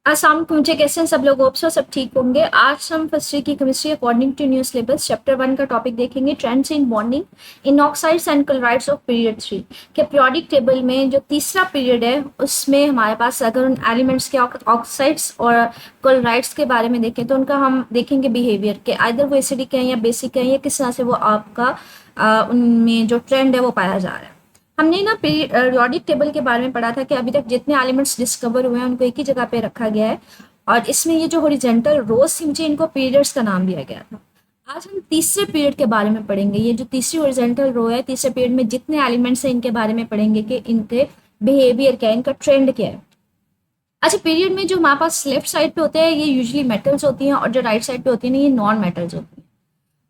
अस्सलाम वालेकुम, मुझे कैसे हैं सब लोग? होप सो सब ठीक होंगे। आज हम फर्स्ट ईयर की chemistry according to new syllabus chapter 1 का टॉपिक देखेंगे, trends in bonding in oxides and chlorides of period 3 के पीरियोडिक टेबल में जो तीसरा पीरियड है उसमें हमारे पास अगर उन एलिमेंट्स के ऑक्साइड्स और क्लोराइड्स के बारे में देखें तो उनका हम देखेंगे बिहेवियर के, आइदर वो एसिडिक है या बेसिक है या किस तरह से वो आपका उनमें जो ट्रेंड है वो पाया जा रहा है। हमने ना पीरियोडिक टेबल के बारे में पढ़ा था कि अभी तक जितने एलिमेंट्स डिस्कवर हुए हैं उनको एक ही जगह पे रखा गया है और इसमें ये जो हॉरिजॉन्टल रोज थी मुझे इनको पीरियड्स का नाम दिया गया था। आज हम तीसरे पीरियड के बारे में पढ़ेंगे। ये जो तीसरी हॉरिजॉन्टल रो है, तीसरे पीरियड में जितने एलिमेंट्स हैं इनके बारे में पढ़ेंगे कि इनके बिहेवियर क्या है, इनका ट्रेंड क्या है। अच्छा, पीरियड में जो हमारे पास लेफ्ट साइड पे होते हैं ये यूजुअली मेटल्स होती हैं और जो राइट साइड पे होती है ना ये नॉन मेटल्स होती हैं।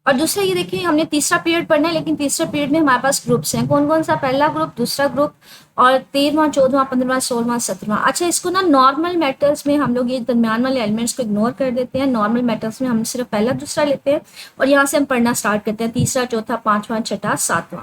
और दूसरा ये देखिए, हमने तीसरा पीरियड पढ़ना है लेकिन तीसरे पीरियड में हमारे पास ग्रुप्स हैं। कौन कौन सा? पहला ग्रुप, दूसरा ग्रुप और 13वां, 14वां, 15वां, 16वां, 17वां। अच्छा, इसको ना नॉर्मल मेटल्स में हम लोग ये दरमियान वाले एलिमेंट्स को इग्नोर कर देते हैं। नॉर्मल मेटल्स में हम सिर्फ पहला दूसरा लेते हैं और यहाँ से हम पढ़ना स्टार्ट करते हैं तीसरा, चौथा, पांचवां, छठा, सातवां।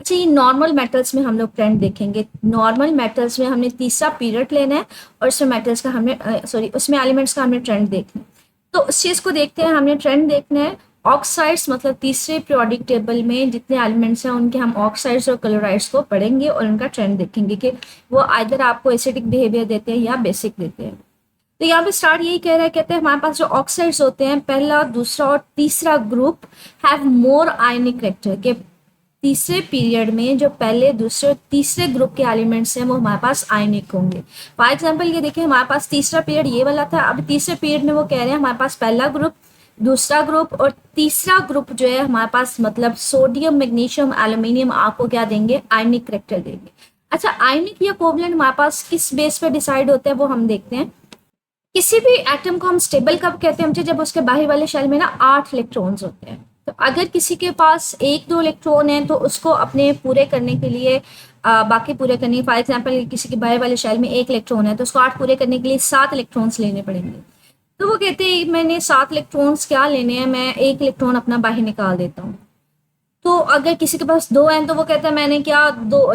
अच्छा, ये नॉर्मल मेटल्स में हम लोग ट्रेंड देखेंगे। नॉर्मल मेटल्स में हमने तीसरा पीरियड लेना है और उसमें मेटल्स का हमने उसमें एलिमेंट्स का हमने ट्रेंड देखना है। तो उस चीज़ को देखते हैं, हमने ट्रेंड देखना है। ऑक्साइड्स मतलब तीसरे पीरियोडिक टेबल में जितने एलिमेंट्स हैं उनके हम ऑक्साइड्स और क्लोराइड्स को पढ़ेंगे और उनका ट्रेंड देखेंगे कि वो आइदर आपको एसिडिक बिहेवियर देते हैं या बेसिक देते हैं। तो यहाँ पे स्टार्ट यही कह रहा है, कहते हैं हमारे पास जो ऑक्साइड्स होते हैं पहला, दूसरा और तीसरा group have more ionic character के तीसरे पीरियड में जो पहले, दूसरे और तीसरे ग्रुप के एलिमेंट्स हैं वो हमारे पास आयनिक होंगे। फॉर एग्जाम्पल ये देखिए, हमारे पास तीसरा पीरियड ये वाला था, अब तीसरे पीरियड में वो कह रहे हैं हमारे पास पहला ग्रुप, दूसरा ग्रुप और तीसरा ग्रुप जो है हमारे पास मतलब सोडियम, मैग्नीशियम, एल्यूमिनियम आपको क्या देंगे? आयनिक करेक्टर देंगे। अच्छा, आयनिक या कोवलेंट हमारे पास किस बेस पे डिसाइड होता है वो हम देखते हैं। किसी भी एटम को हम स्टेबल कब कहते हैं? जब उसके बाहर वाले शेल में ना 8 इलेक्ट्रॉन्स होते हैं। तो अगर किसी के पास एक दो इलेक्ट्रॉन है तो उसको अपने पूरे करने के लिए बाकी पूरे करने, फॉर एग्जाम्पल किसी के बाहर वाले शेल में एक इलेक्ट्रॉन है तो उसको 8 पूरे करने के लिए 7 इलेक्ट्रॉन्स लेने पड़ेंगे। तो वो कहते हैं मैंने 7 इलेक्ट्रॉन्स क्या लेने हैं, मैं एक इलेक्ट्रॉन अपना बाहर निकाल देता हूँ। तो अगर किसी के पास 2 हैं तो वो कहता है मैंने क्या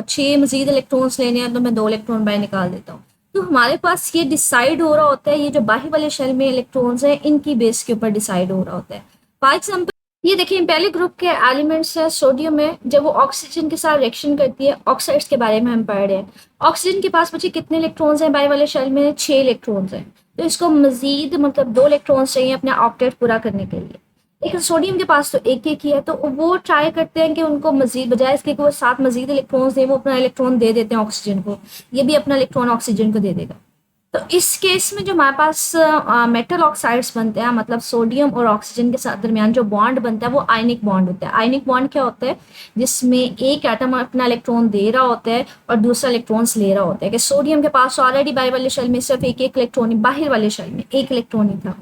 6 मजीद इलेक्ट्रॉन्स लेने हैं तो मैं 2 इलेक्ट्रॉन बाहर निकाल देता हूँ। तो हमारे पास ये डिसाइड हो रहा होता है, ये जो बाहर वाले शेल में इलेक्ट्रॉन्स हैं इनकी बेस के ऊपर डिसाइड हो रहा होता है। फॉर एग्जाम्पल ये देखिए, पहले ग्रुप के एलिमेंट्स है सोडियम में, जब वो ऑक्सीजन के साथ रिएक्शन करती है, ऑक्साइड्स के बारे में हम पढ़ रहे हैं। ऑक्सीजन के पास बच्चे कितने इलेक्ट्रॉन्स हैं? बाहर वाले शेल में 6 इलेक्ट्रॉन्स हैं। तो इसको मजीद मतलब 2 इलेक्ट्रॉन्स चाहिए अपना ऑक्टेट पूरा करने के लिए। लेकिन सोडियम के पास तो एक एक ही है, तो वो ट्राई करते हैं कि उनको मजीद, बजाय इसके कि वो 7 मजीद इलेक्ट्रॉन्स दें, वो अपना इलेक्ट्रॉन दे देते हैं ऑक्सीजन को, ये भी अपना इलेक्ट्रॉन ऑक्सीजन को दे देगा। तो इस केस में जो हमारे पास मेटल ऑक्साइड्स बनते हैं, मतलब सोडियम और ऑक्सीजन के साथ दरमियान जो बॉन्ड बनता है वो आयनिक बॉन्ड होता है। आयनिक बॉन्ड क्या होता है? जिसमें एक एटम अपना इलेक्ट्रॉन दे रहा होता है और दूसरा इलेक्ट्रॉन्स ले रहा होता है। कि सोडियम के पास ऑलरेडी बाहर वाले शेल में सिर्फ एक एक इलेक्ट्रॉन, बाहर वाले शेल में एक इलेक्ट्रॉन ही था।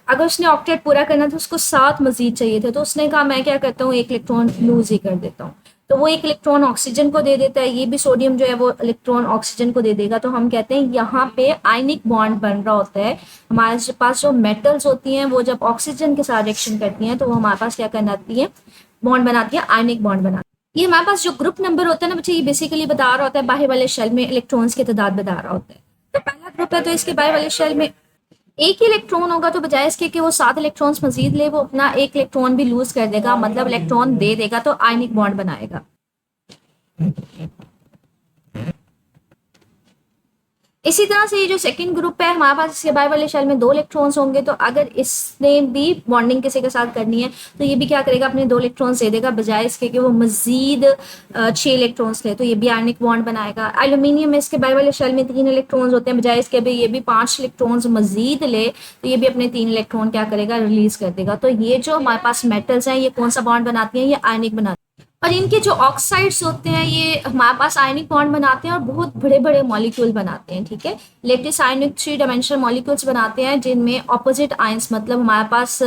अगर उसने ऑक्टेट पूरा करना था उसको 7 मजीद चाहिए थे, तो उसने कहा मैं क्या करता हूँ, एक इलेक्ट्रॉन लूज ही कर देता हूँ। तो वो एक इलेक्ट्रॉन ऑक्सीजन को दे देता है, ये भी सोडियम जो है वो इलेक्ट्रॉन ऑक्सीजन को दे देगा। तो हम कहते हैं यहाँ पे आयनिक बॉन्ड बन रहा होता है। हमारे पास जो मेटल्स होती हैं वो जब ऑक्सीजन के साथ रिएक्शन करती हैं तो वो हमारे पास क्या बनाती है? बॉन्ड बनाती है, आयनिक बॉन्ड बनाती है। ये हमारे पास जो ग्रुप नंबर होता है ना बच्चे, ये बेसिकली बता रहा होता है बाहर वाले शेल में इलेक्ट्रॉन्स की तादाद बता रहा होता है। तो पहला ग्रुप है तो इसके बाहर वाले शेल में एक ही इलेक्ट्रॉन होगा, तो बजाय इसके कि वो 7 इलेक्ट्रॉन्स मजीद ले, वो अपना एक इलेक्ट्रॉन भी लूज कर देगा, मतलब इलेक्ट्रॉन दे देगा, तो आयनिक बॉन्ड बनाएगा। इसी तरह से ये जो सेकंड ग्रुप है हमारे पास, इसके बाहर वाले शेल में 2 इलेक्ट्रॉन्स होंगे, तो अगर इसने भी बॉन्डिंग किसी के साथ करनी है तो ये भी क्या करेगा? अपने 2 इलेक्ट्रॉन्स दे देगा, बजाय इसके कि वो मजीद 6 इलेक्ट्रॉन्स ले, तो ये भी आयनिक बॉन्ड बनाएगा। एल्यूमिनियम में इसके बाहर वाले शेल में 3 इलेक्ट्रॉन्स होते हैं, बजाय इसके भी ये भी 5 इलेक्ट्रॉन्स मजीद ले, तो ये भी अपने 3 इलेक्ट्रॉन क्या करेगा? रिलीज कर देगा। तो ये जो हमारे पास मेटल्स हैं ये कौन सा बॉन्ड बनाती हैं? ये आयनिक बनाती है। और इनके जो ऑक्साइड्स होते हैं ये हमारे पास आयनिक बॉन्ड बनाते हैं और बहुत बड़े बड़े मॉलिक्यूल बनाते हैं। ठीक है, लेटेस्ट आयनिक 3 डायमेंशनल मॉलिक्यूल्स बनाते हैं जिनमें ऑपोजिट आयंस, मतलब हमारे पास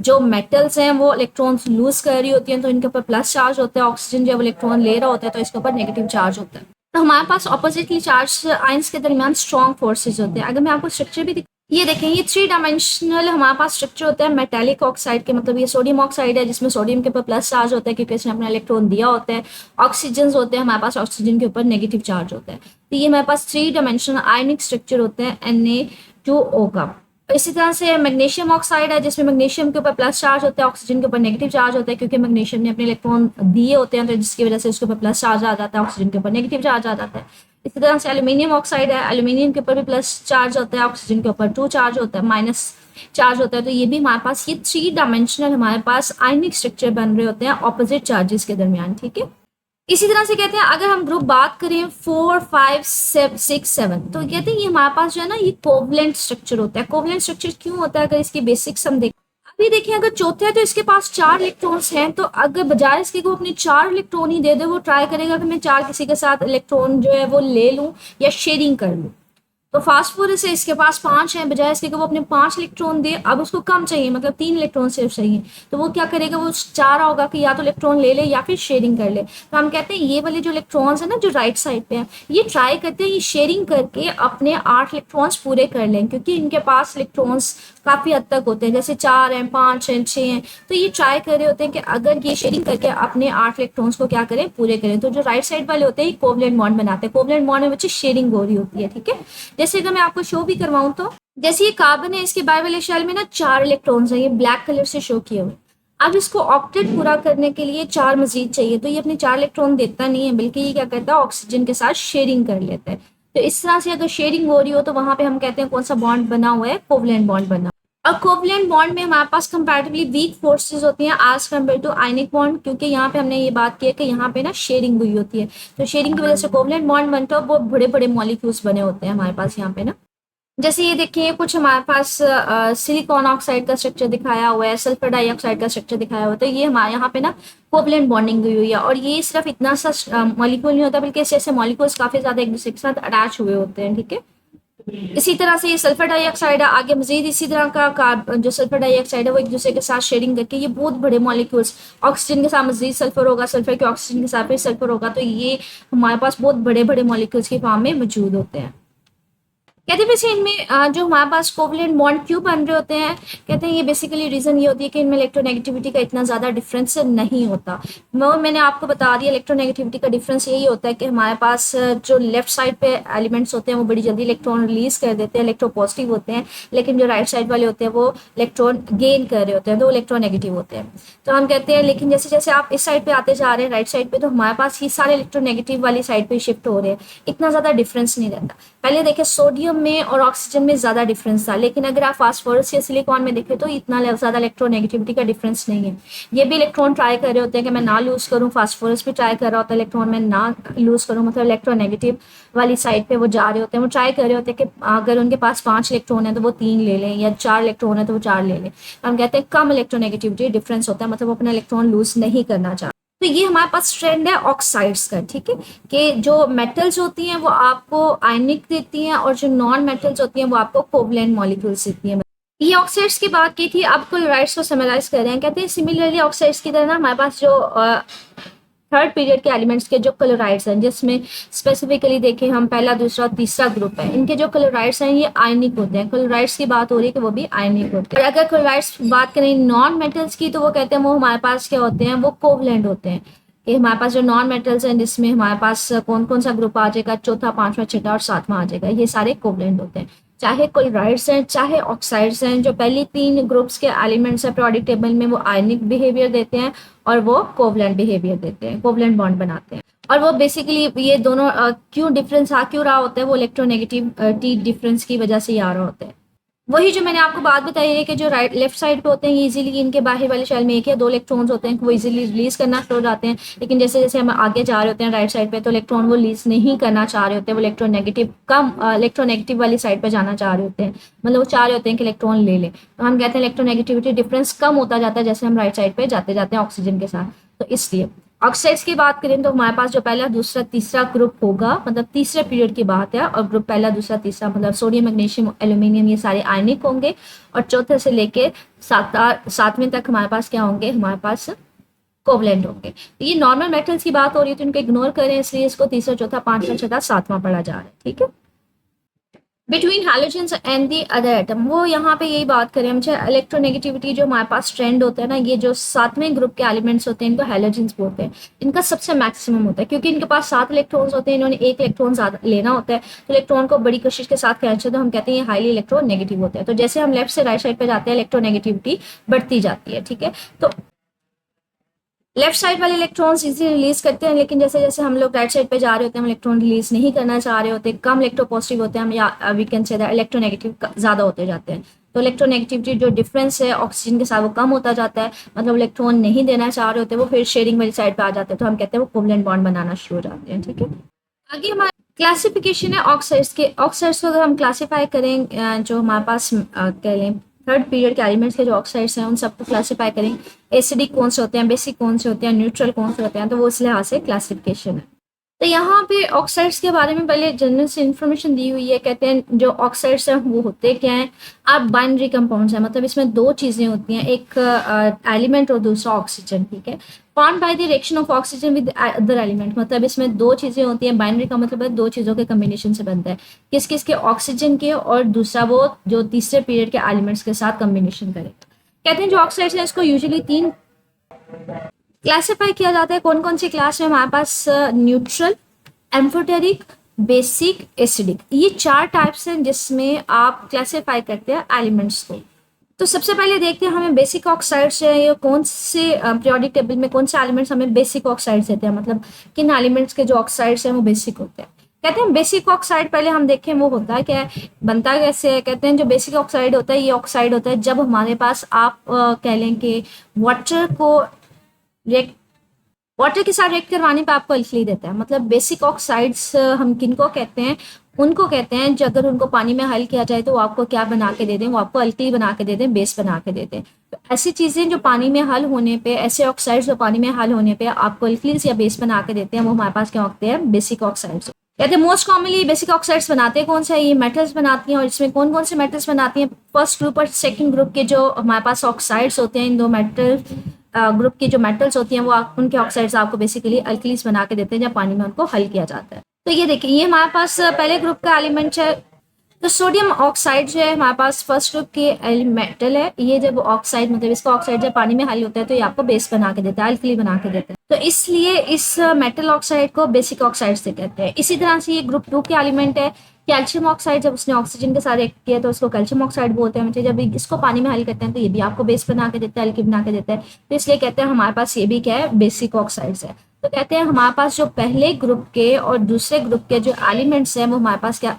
जो मेटल्स हैं वो इलेक्ट्रॉन्स लूज कर रही होती हैं तो इनके ऊपर प्लस चार्ज होता है, ऑक्सीजन जब इलेक्ट्रॉन ले रहा होता है तो इसके ऊपर नेगेटिव चार्ज होता है। तो हमारे पास ऑपोजिटली चार्ज आयंस के दरमियान स्ट्रॉन्ग फोर्सेज होते हैं। अगर मैं आपको स्ट्रक्चर भी ये देखें, ये 3 डायमेंशनल हमारे पास स्ट्रक्चर होता है मेटालिक ऑक्साइड के, मतलब ये सोडियम ऑक्साइड है जिसमें सोडियम के ऊपर प्लस चार्ज होता है क्योंकि इसने अपना इलेक्ट्रॉन दिया होता है। ऑक्सीजन होते हैं हमारे पास, ऑक्सीजन के ऊपर नेगेटिव चार्ज होता है। तो ये हमारे पास 3 डायमेंशनल आयनिक स्ट्रक्चर होते हैं Na2O का। इसी तरह से मैग्नीशियम ऑक्साइड है जिसमें मैग्नीशियम के ऊपर प्लस चार्ज होता है, ऑक्सीजन के ऊपर नेगेटिव चार्ज होता है, क्योंकि मैग्नीशियम ने अपने इलेक्ट्रॉन दिए होते हैं, तो जिसकी वजह से उसके ऊपर प्लस चार्ज आ जाता है, ऑक्सीजन के ऊपर नेगेटिव चार्ज आ जाता है। इसी तरह से एल्यूमिनियम ऑक्साइड है, एल्यूमिनियम के ऊपर भी प्लस चार्ज होता है, ऑक्सीजन के ऊपर 2 चार्ज होता है, माइनस चार्ज होता है। तो ये भी हमारे पास ये 3 डायमेंशनल हमारे पास आयनिक स्ट्रक्चर बन रहे होते हैं ऑपोजिट चार्जेस के दरमियान, ठीक है। इसी तरह से कहते हैं अगर हम ग्रुप बात करें 4, 5, 6, 7, तो कहते हैं ये हमारे पास जो है ना ये कोवलेंट स्ट्रक्चर होता है। कोवलेंट स्ट्रक्चर क्यों होता है, अगर इसकी बेसिक्स हम देखें, अभी देखिए अगर चौथे है तो इसके पास 4 इलेक्ट्रॉन्स हैं, तो अगर बजाय इसके को अपने 4 इलेक्ट्रॉन ही दे दे, वो ट्राई करेगा कि मैं 4 किसी के साथ इलेक्ट्रॉन जो है वो ले लूं या शेयरिंग कर लूं। तो फास्फोरस है, इसके पास 5 है, बजाय इसके वो अपने 5 इलेक्ट्रॉन दे, अब उसको कम चाहिए, मतलब 3 इलेक्ट्रॉन सिर्फ चाहिए, तो वो क्या करेगा, वो चाह रहा होगा कि या तो इलेक्ट्रॉन ले ले या फिर शेयरिंग कर ले। तो हम कहते हैं ये वाले जो इलेक्ट्रॉन्स है ना जो राइट साइड पे हैं, ये ट्राई करते हैं ये शेयरिंग करके अपने 8 इलेक्ट्रॉन्स पूरे कर लें, क्योंकि इनके पास इलेक्ट्रॉन्स काफ़ी हद तक होते हैं, जैसे 4 हैं, 5 हैं, 6 हैं, तो ये ट्राई कर रहे होते हैं कि अगर ये शेयरिंग करके अपने 8 इलेक्ट्रॉन्स को क्या करें, पूरे करें। तो जो राइट साइड वाले होते हैं ये कोवलेंट बॉन्ड बनाते हैं, कोवलेंट बॉन्ड में बच्चे शेयरिंग हो रही होती है, ठीक है। जैसे अगर मैं आपको शो भी करवाऊं तो जैसे ये कार्बन है, इसके बाय वाले शेल में ना 4 इलेक्ट्रॉन्स हैं, ये ब्लैक कलर से शो किए हुए। अब इसको ऑक्टेट पूरा करने के लिए 4 मजीद चाहिए, तो ये अपने 4 इलेक्ट्रॉन देता नहीं है, बल्कि ये क्या करता है ऑक्सीजन के साथ शेयरिंग कर लेता है। तो इस तरह से अगर शेयरिंग हो रही हो तो वहां पे हम कहते हैं कौन सा बॉन्ड बना हुआ है, कोवलेंट बॉन्ड बना। और कोवलेंट बॉन्ड में हमारे पास कंपैरेटिवली वीक फोर्सेस होती हैं as compare to ionic bond, क्योंकि यहाँ पे हमने ये बात की है कि यहाँ पे ना शेयरिंग हुई होती है, तो शेयरिंग की वजह से कोवलेंट बॉन्ड बनता है, वो बड़े बड़े मॉलिक्यूल्स बने होते हैं हमारे पास यहाँ पे ना। जैसे ये देखिए कुछ हमारे पास सिलिकॉन ऑक्साइड का स्ट्रक्चर दिखाया हुआ है, सल्फर डाइऑक्साइड का स्ट्रक्चर दिखाया हुआ है, तो ये हमारे यहाँ पे ना कोवलेंट बॉन्डिंग हुई हुई है। और ये सिर्फ इतना सा मॉलिक्यूल नहीं होता, बल्कि ऐसे मॉलिक्यूल्स काफी ज्यादा एक दूसरे के साथ अटैच हुए होते हैं, ठीक है। इसी तरह से ये सल्फर डाइऑक्साइड है, आगे मजीद इसी तरह का जो सल्फर डाइऑक्साइड है वो एक दूसरे के साथ शेयरिंग करके ये बहुत बड़े मॉलिक्यूल्स, ऑक्सीजन के साथ मजीद सल्फर होगा, सल्फर के ऑक्सीजन के साथ फिर सल्फर होगा, तो ये हमारे पास बहुत बड़े बड़े मॉलिक्यूल्स की फॉर्म में मौजूद होते हैं। कहते हैं वैसे इनमें जो हमारे पास कोवलेंट बॉन्ड क्यों बन रहे होते हैं, कहते हैं ये बेसिकली रीजन ये होती है कि इनमें इलेक्ट्रोनेगेटिविटी का इतना ज्यादा डिफरेंस नहीं होता। मैंने आपको बता दिया इलेक्ट्रोनेगेटिविटी का डिफरेंस यही होता है कि हमारे पास जो लेफ्ट साइड पे एलिमेंट्स होते हैं वो बड़ी जल्दी इलेक्ट्रॉन रिलीज कर देते हैं, इलेक्ट्रोपॉजिटिव होते हैं, लेकिन जो राइट साइड वाले होते हैं वो इलेक्ट्रॉन गेन कर रहे होते हैं, तो इलेक्ट्रोनेगेटिव होते हैं। तो हम कहते हैं लेकिन जैसे जैसे आप इस साइड पे आते जा रहे हैं राइट साइड पे, तो हमारे पास ये सारे इलेक्ट्रोनेगेटिव वाली साइड पे शिफ्ट हो रहे हैं, इतना ज्यादा डिफरेंस नहीं रहता। पहले देखे सोडियम में और ऑक्सीजन में ज्यादा डिफरेंस था, लेकिन अगर आप फास्फोरस या सिलिकॉन में देखें तो इतना ज्यादा इलेक्ट्रोनेगेटिविटी का डिफरेंस नहीं है। ये भी इलेक्ट्रॉन ट्राई कर रहे होते हैं कि मैं ना लूज करूं, फास्फोरस भी ट्राई कर रहा होता है इलेक्ट्रॉन में ना लूज करूं, मतलब इलेक्ट्रोनेगेटिव वाली साइड पे वो जा रहे होते हैं, वो ट्राई कर रहे होते हैं कि अगर उनके पास 5 इलेक्ट्रॉन है तो वो 3 ले लें, या 4 इलेक्ट्रॉन है तो वो 4 ले लें। तो हम कहते हैं कम इलेक्ट्रोनेगेटिविटी डिफरेंस होता है, मतलब वो अपना इलेक्ट्रॉन लूज नहीं करना चाहते। तो ये हमारे पास ट्रेंड है ऑक्साइड्स का, ठीक है, कि जो मेटल्स होती हैं वो आपको आयनिक देती हैं और जो नॉन मेटल्स होती हैं वो आपको कोवलेंट मॉलिक्यूल्स देती हैं। ये ऑक्साइड्स की बात की थी, अब क्लोराइड्स को समराइज कर रहे हैं। कहते हैं सिमिलरली ऑक्साइड्स की तरह ना हमारे पास जो थर्ड पीरियड के एलिमेंट्स के जो क्लोराइड्स हैं, जिसमें स्पेसिफिकली देखें हम पहला, दूसरा, तीसरा ग्रुप है, इनके जो क्लोराइड्स हैं ये आयनिक होते हैं। क्लोराइड्स की बात हो रही है कि वो भी आयनिक होते हैं। और अगर क्लोराइड्स बात करें नॉन मेटल्स की, तो वो कहते हैं वो हमारे पास क्या होते हैं, वो कोवलेंट होते हैं। कि हमारे पास जो नॉन मेटल्स हैं जिसमें हमारे पास कौन कौन सा ग्रुप आ जाएगा, चौथा, पांचवा, छठा और सातवां आ जाएगा, ये सारे कोवलेंट होते हैं। चाहे क्लोराइड्स हैं चाहे ऑक्साइड्स हैं, जो पहली 3 ग्रुप्स के एलिमेंट्स है पीरियोडिक टेबल में वो आयनिक बिहेवियर देते हैं और वो कोवलेंट बिहेवियर देते हैं, कोवलेंट बॉन्ड बनाते हैं। और वो बेसिकली ये दोनों क्यों डिफरेंस आ क्यों रहा होता है, वो इलेक्ट्रोनेगेटिविटी डिफरेंस की वजह से ही आ रहा होता है। वही जो मैंने आपको बात बताई है कि जो राइट लेफ्ट साइड पे होते हैं इजीली इनके बाहर वाले शेल में 1 या 2 इलेक्ट्रॉन्स होते हैं, वो इजीली रिलीज करना शुरू हो जाते हैं। लेकिन जैसे जैसे हम आगे जा रहे होते हैं राइट साइड पे, तो इलेक्ट्रॉन वो रिलीज नहीं करना चाह रहे होते हैं, वो इलेक्ट्रोनेगेटिव वाली साइड पे जाना चाह रहे होते हैं, मतलब वो चाह रहे होते हैं कि इलेक्ट्रॉन ले ले। तो हम कहते हैं इलेक्ट्रोनेगेटिविटी डिफरेंस कम होता जाता है जैसे हम राइट साइड पे जाते जाते हैं ऑक्सीजन के साथ। तो इसलिए ऑक्साइड्स की बात करें तो हमारे पास जो पहला, दूसरा, तीसरा ग्रुप होगा, मतलब तीसरे पीरियड की बात है, और ग्रुप पहला, दूसरा, तीसरा मतलब सोडियम, मैग्नीशियम, एल्यूमिनियम ये सारे आयनिक होंगे, और चौथे से लेके 7वें तक हमारे पास क्या होंगे, हमारे पास कोवलेंट होंगे। तो ये नॉर्मल मेटल्स की बात हो रही है तो इनको इग्नोर करें, इसलिए इसको तीसरा, चौथा, पांचवा, छठा, सातवां पढ़ा जा रहा है, ठीक है। Between halogens and the other atom, वो यहाँ पे यही बात करें हम। इलेक्ट्रोनेगेटिविटी जो हमारे पास ट्रेंड होता है ना, ये जो सातवें ग्रुप के एलिमेंट्स होते हैं इनको हैलोजेंस बोलते हैं। इनका सबसे मैक्सिमम होता है क्योंकि इनके पास 7 इलेक्ट्रॉन्स होते हैं, इन्होंने एक इलेक्ट्रॉन ज्यादा लेना होता है, तो इलेक्ट्रॉन को बड़ी कोशिश के साथ खींचते हैं, तो हम कहते हैं ये हाईली इलेक्ट्रोनेगेटिव होते हैं। तो जैसे हम लेफ्ट से राइट साइड पे जाते हैं इलेक्ट्रोनेगेटिविटी बढ़ती जाती है, ठीक है। तो लेफ्ट साइड वाले इलेक्ट्रॉन्स इजी रिलीज करते हैं, लेकिन जैसे जैसे हम लोग राइट साइड पे जा रहे होते हैं, हम इलेक्ट्रॉन रिलीज नहीं करना चाह रहे होते, कम इलेक्ट्रोपॉजिटिव होते हैं हम, या we can say that electronegative ज्यादा होते जाते हैं। तो इलेक्ट्रोनेगेटिविटी जो डिफरेंस है ऑक्सीजन के साथ वो कम होता जाता है, मतलब इलेक्ट्रॉन नहीं देना चाह रहे होते, वो फिर शेयरिंग वाली साइड पे आ जाते हैं, तो हम कहते हैं वो कोवलेंट बॉन्ड बनाना शुरू हो जाते हैं, ठीक है। आगे हमारा क्लासिफिकेशन है ऑक्साइड्स के। ऑक्साइड्स को अगर हम क्लासीफाई करें, जो हमारे पास कह लें थर्ड पीरियड के एलिमेंट्स के जो ऑक्साइड्स हैं उन सबको क्लासीफाई करें, एसिडिक कौन से होते हैं, बेसिक कौन से होते हैं, न्यूट्रल कौन से होते हैं, तो वो इस लिहाज से क्लासिफिकेशन है। तो यहाँ पे ऑक्साइड्स के बारे में पहले जनरल से इन्फॉर्मेशन दी हुई है। कहते हैं जो ऑक्साइड्स हैं वो होते क्या हैं, आप बाइनरी कंपाउंड्स हैं, मतलब इसमें दो चीज़ें होती हैं, एक एलिमेंट और दूसरा ऑक्सीजन, ठीक है। Formed by the reaction of oxygen with other element, मतलब इसमें दो चीज़ें होती हैं। बाइनरी का मतलब है दो चीज़ों के कम्बिनेशन से बनता है, किस किस के, ऑक्सीजन के, और दूसरा वो जो तीसरे पीरियड के एलिमेंट्स के साथ कम्बिनेशन करे। कहते हैं जो ऑक्साइड्स हैं इसको यूजुअली तीन क्लासिफाई किया जाता है। कौन कौन सी क्लास में हमारे पास, न्यूट्रल, एम्फोटेरिक, बेसिक, एसिडिक, ये चार टाइप्स हैं जिसमें आप क्लासिफाई करते हैं एलिमेंट्स को। तो सबसे पहले देखते हैं हमें बेसिक ऑक्साइड्स है ये कौन से पीरियोडिक टेबल में कौन से एलिमेंट्स हमें बेसिक ऑक्साइड्स देते हैं, मतलब किन एलिमेंट्स के जो ऑक्साइड्स हैं वो बेसिक होते हैं। कहते हैं बेसिक ऑक्साइड, पहले हम देखें वो होता है क्या है, बनता कैसे है। कहते हैं जो बेसिक ऑक्साइड होता है ये ऑक्साइड होता है जब हमारे पास आप कह लें कि वाटर को रिएक्ट वाटर के साथ रिएक्ट करवाने पे आपको अल्कली देता है। मतलब बेसिक ऑक्साइड्स हम किनको कहते हैं, उनको कहते हैं जो अगर उनको पानी में हल किया जाए तो वो आपको क्या बना के दे दें, वो आपको अल्कली बना के दे दें, बेस बना के दे दें। तो ऐसी चीज़ें जो पानी में हल होने पे, ऐसे ऑक्साइड्स जो पानी में हल होने पे आपको अल्कलीस या बेस बना के देते हैं, वो हमारे पास क्या होते हैं, बेसिक ऑक्साइड्स। कहते हैं मोस्ट कॉमनली बेसिक ऑक्साइड्स बनाते हैं कौन सा, ये मेटल्स बनाती हैं। और इसमें कौन कौन से मेटल्स बनाती हैं, फर्स्ट ग्रुप और सेकंड ग्रुप के जो हमारे पास ऑक्साइड्स होते हैं, इन दो मेटल ग्रुप की जो मेटल्स होती हैं वो उनके ऑक्साइड्स आपको बेसिकली अल्कलीस बना के देते हैं जब पानी में उनको हल किया जाता है। तो ये देखिए ये हमारे पास पहले ग्रुप का एलिमेंट है। तो सोडियम ऑक्साइड जो है हमारे पास फर्स्ट ग्रुप के मेटल है। ये जब ऑक्साइड, मतलब इसका ऑक्साइड जब पानी में हल होता है तो ये आपको बेस बना के देता है, अल्कली बना के देता है। तो इसलिए इस मेटल ऑक्साइड को बेसिक ऑक्साइड से कहते हैं। इसी तरह से ये ग्रुप 2 के एलिमेंट है। कैल्शियम ऑक्साइड जब उसने ऑक्सीजन के साथ रिएक्ट किया तो उसको कैल्शियम ऑक्साइड बोलते हैं। जब इसको पानी में हल करते हैं तो ये भी आपको बेस बना के देता है, अल्की बना के देता है। तो इसलिए कहते हैं हमारे पास ये भी क्या है, बेसिक ऑक्साइड्स है। तो कहते हैं हमारे पास जो पहले ग्रुप के और दूसरे ग्रुप के जो एलिमेंट्स हैं वो हमारे पास क्या,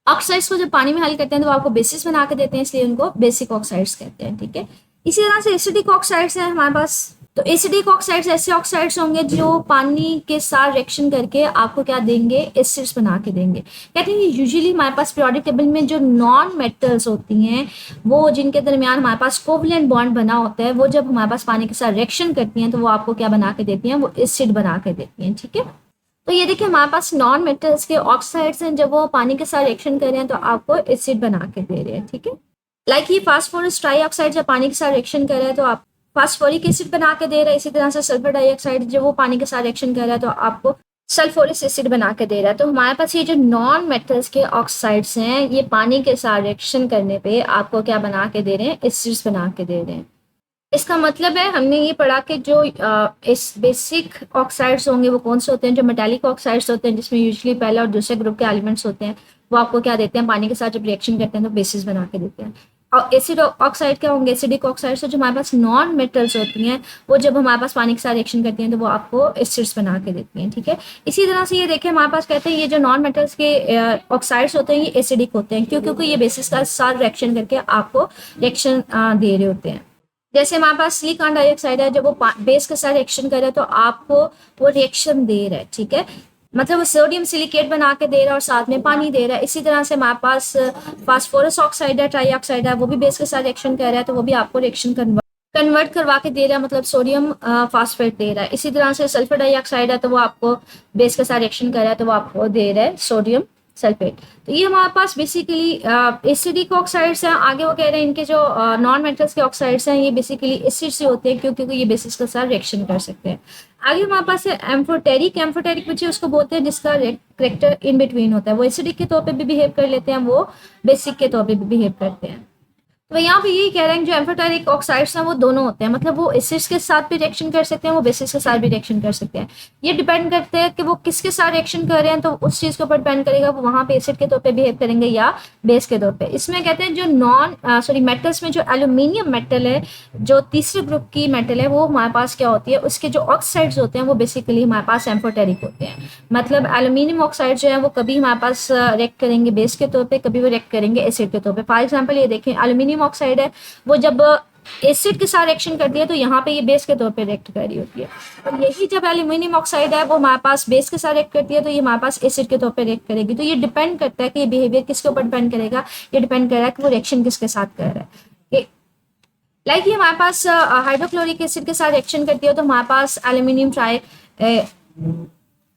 ऑक्साइड्स को जब पानी में हल करते हैं तो वो आपको बेसिस बना के देते हैं, इसलिए उनको बेसिक ऑक्साइड्स कहते हैं, ठीक है। इसी तरह से एसिडिक ऑक्साइड्स हैं हमारे पास। तो एसिडिक ऑक्साइड्स ऐसे ऑक्साइड्स होंगे जो पानी के साथ रिएक्शन करके आपको क्या देंगे, एसिड्स बना के देंगे। कहते हैं यूजुअली हमारे पास पीरियोडिक टेबल में जो नॉन मेटल्स होती हैं, वो जिनके दरमियान हमारे पास कोवलेंट बॉन्ड बना होता है, वो जब हमारे पास पानी के साथ रिएक्शन करती हैं तो वो आपको क्या बना के देती हैं, वो एसिड बना के देती हैं, ठीक है। तो ये देखिए हमारे पास नॉन मेटल्स के ऑक्साइड्स हैं, जब वो पानी के साथ रिएक्शन कर रहे हैं तो आपको एसिड बना के दे रहे हैं, ठीक है। लाइक ये फास्फोरस ट्राईऑक्साइड जब पानी के साथ रिएक्शन कर रहा है तो आप फास्फोरिक एसिड बना के दे रहा है। इसी तरह से सल्फर डाइऑक्साइड जब वो पानी के साथ रिएक्शन कर रहा है तो आपको सल्फोरिक एसिड बना के दे रहा है। तो हमारे पास ये जो नॉन मेटल्स के ऑक्साइड्स हैं ये पानी के साथ रिएक्शन करने पे आपको क्या बना के दे रहे हैं, एसिड्स बना के दे रहे हैं। इसका मतलब है हमने ये पढ़ा कि जो इस बेसिक ऑक्साइड्स होंगे वो कौन से होते हैं, जो मेटालिक ऑक्साइड्स होते हैं जिसमें यूजुअली पहला और दूसरे ग्रुप के एलिमेंट्स होते हैं, वो आपको क्या देते हैं, पानी के साथ जब रिएक्शन करते हैं तो बेसिस बना के देते हैं। और एसिड ऑक्साइड क्या होंगे, एसिडिक ऑक्साइड्स जो हमारे पास नॉन मेटल्स होती हैं, वो जब हमारे पास पानी के साथ रिएक्शन करती हैं तो वो आपको एसिड्स बना के देती हैं, ठीक है। इसी तरह से ये देखें हमारे पास कहते हैं ये जो नॉन मेटल्स के ऑक्साइड्स होते हैं ये एसिडिक होते हैं, क्यों, क्योंकि ये बेसिस का साथ रिएक्शन करके आपको रिएक्शन दे रहे होते हैं। जैसे हमारे पास सिलिकॉन डाइऑक्साइड है, जब वो बेस के साथ रिएक्शन कर रहा है तो आपको वो रिएक्शन दे रहा है, ठीक है। मतलब वो सोडियम सिलिकेट बना के दे रहा है और साथ में पानी दे रहा है। इसी तरह से हमारे पास फास्फोरस ऑक्साइड है, ट्राईऑक्साइड है, वो भी बेस के साथ रिएक्शन कर रहा है तो वो भी आपको रिएक्शन कन्वर्ट करवा के दे रहा है, मतलब सोडियम फास्फेट दे रहा है। इसी तरह से सल्फर डाइऑक्साइड है तो वो आपको बेस के साथ रिएक्शन कर रहा है तो वो आपको दे रहा है सोडियम सल्फेट। तो ये हमारे पास बेसिकली एसिडिक ऑक्साइड्स हैं। आगे वो कह रहे हैं इनके जो नॉन मेटल्स के ऑक्साइड्स हैं ये बेसिकली एसिड से होते हैं क्योंकि ये बेसिस के साथ रिएक्शन कर सकते हैं। आगे हमारे पास है एम्फोटेरिक। एम्फोटेरिक बच्चे उसको बोलते हैं जिसका करेक्टर इन बिटवीन होता है, वो एसिडिक के तौर पे भी बिहेव कर लेते हैं, वो बेसिक के तौर पे भी बिहेव करते हैं। तो यहाँ पे यही कह रहे हैं जो एम्फोटेरिक ऑक्साइड्स हैं वो दोनों होते हैं, मतलब वो एसिड्स के साथ भी रिएक्शन कर सकते हैं, वो बेसिस के साथ भी रिएक्शन कर सकते हैं। ये डिपेंड करते हैं कि वो किसके साथ रिएक्शन कर रहे हैं, तो उस चीज़ के ऊपर डिपेंड करेगा वो वहाँ पे एसिड के तौर पे बिहेव करेंगे या बेस के तौर पे। इसमें कहते हैं जो मेटल्स में जो एल्यूमिनियम मेटल है, जो तीसरे ग्रुप की मेटल है, वो हमारे पास क्या होती है, उसके जो ऑक्साइड्स होते हैं वो बेसिकली हमारे पास एम्फोटेरिक होते हैं। मतलब एल्यूमिनियम ऑक्साइड जो है वो कभी हमारे पास रिएक्ट करेंगे बेस के तौर पे, कभी वो रिएक्ट करेंगे एसिड के तौर पे। फॉर एग्जाम्पल ये देखें एल्यूमिनियम ऑक्साइड है, वो जब एसिड के साथ रिएक्शन करती है तो यहाँ पे ये बेस के तौर पे रिएक्ट कर रही होती है, और यही जब एल्यूमिनियम ऑक्साइड है वो हमारे पास बेस के साथ रिएक्ट करती है तो ये हमारे पास एसिड के तौर पे रिएक्ट करेगी। तो ये डिपेंड करता है कि ये बिहेवियर किसके ऊपर डिपेंड करेगा, ये डिपेंड कर रहा है कि वो रिएक्शन किसके साथ कर रहा है। लाइक ये हमारे पास हाइड्रोक्लोरिक एसिड के साथ रिएक्शन करती है तो हमारे पास एल्यूमिनियम ट्राई